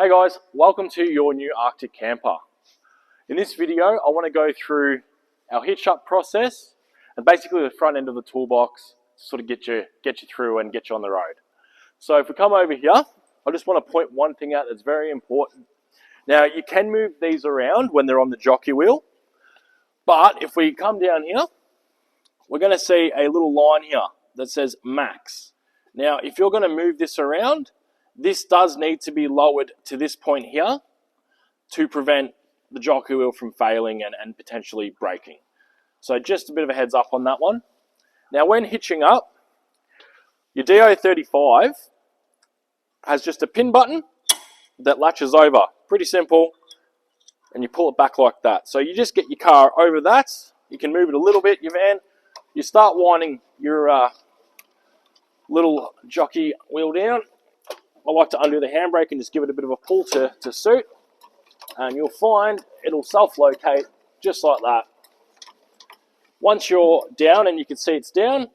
Hey guys, welcome to your new Arctic camper. In this video, I want to go through our hitch up process and basically the front end of the toolbox to sort of get you through and get you on the road. So if we come over here, I just want to point one thing out that's very important. Now you can move these around when they're on the jockey wheel, but if we come down here, we're going to see a little line here that says max. Now if you're going to move this around, this does need to be lowered to this point here to prevent the jockey wheel from failing and potentially breaking. So just a bit of a heads up on that one. Now when hitching up, your DO35 has just a pin button that latches over. Pretty simple. And you pull it back like that. So you just get your car over that. You can move it a little bit, your van. You start winding your little jockey wheel down. I like to undo the handbrake and just give it a bit of a pull to suit. And you'll find it'll self-locate just like that. Once you're down and you can see it's down,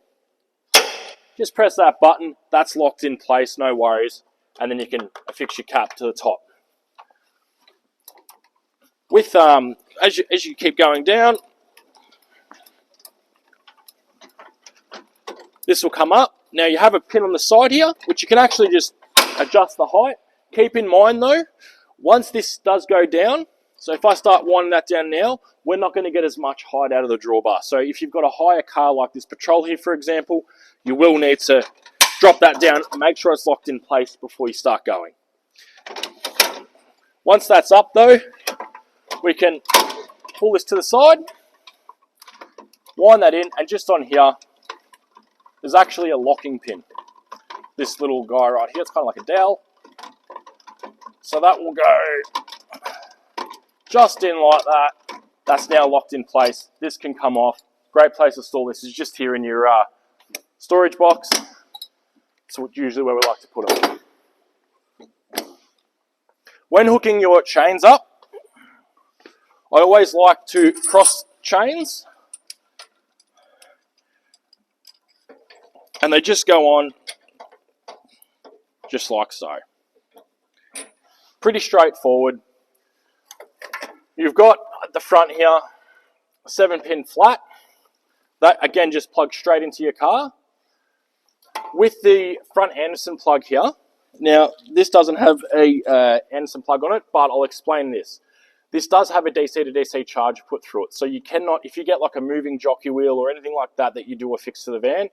just press that button. That's locked in place, no worries. And then you can affix your cap to the top. With as you keep going down, this will come up. Now you have a pin on the side here, which you can actually just adjust the height. Keep in mind though, once this does go down, so if I start winding that down now, we're not going to get as much height out of the drawbar. So if you've got a higher car like this Patrol here, for example, you will need to drop that down and make sure it's locked in place before you start going. Once that's up though, we can pull this to the side, wind that in, and just on here, there's actually a locking pin. This little guy right here, it's kind of like a dowel. So that will go just in like that. That's now locked in place. This can come off. Great place to store this is just here in your storage box. So usually where we like to put them. When hooking your chains up, I always like to cross chains. And they just go on just like so. Pretty straightforward. You've got at the front here a 7-pin flat. That again just plugs straight into your car. With the front Anderson plug here, now this doesn't have a Anderson plug on it, but I'll explain this. This does have a DC to DC charge put through it. So you cannot, if you get like a moving jockey wheel or anything like that that you do affix to the van,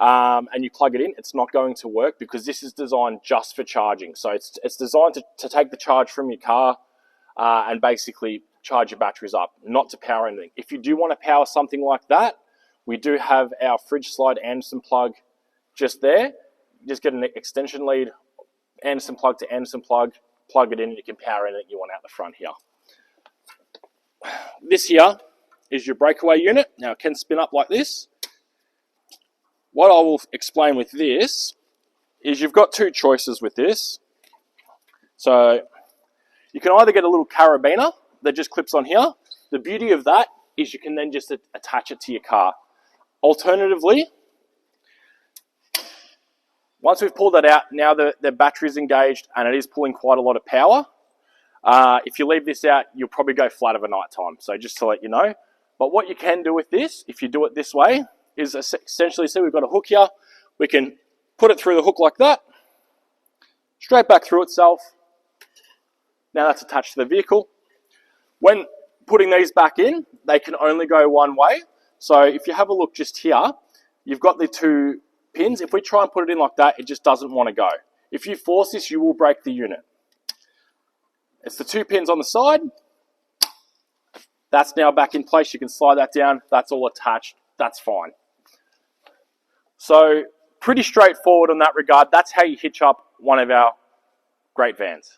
and you plug it in, it's not going to work because this is designed just for charging. So it's designed to take the charge from your car and basically charge your batteries up, not to power anything. If you do want to power something like that, we do have our fridge slide Anderson plug just there. Just get an extension lead, Anderson plug to Anderson plug it in, and you can power anything you want out the front here. This here is your breakaway unit. Now it can spin up like this. What I will explain with this is you've got two choices with this. So you can either get a little carabiner that just clips on here. The beauty of that is you can then just attach it to your car. Alternatively, once we've pulled that out, now the battery is engaged and it is pulling quite a lot of power. If you leave this out, you'll probably go flat over night time. So just to let you know. But what you can do with this, if you do it this way, is essentially, see we've got a hook here, we can put it through the hook like that, straight back through itself. Now that's attached to the vehicle. When putting these back in, they can only go one way. So if you have a look just here, you've got the two pins. If we try and put it in like that, it just doesn't want to go. If you force this, you will break the unit. It's the two pins on the side. That's now back in place. You can slide that down. That's all attached. That's fine. So pretty straightforward on that regard. That's how you hitch up one of our great vans.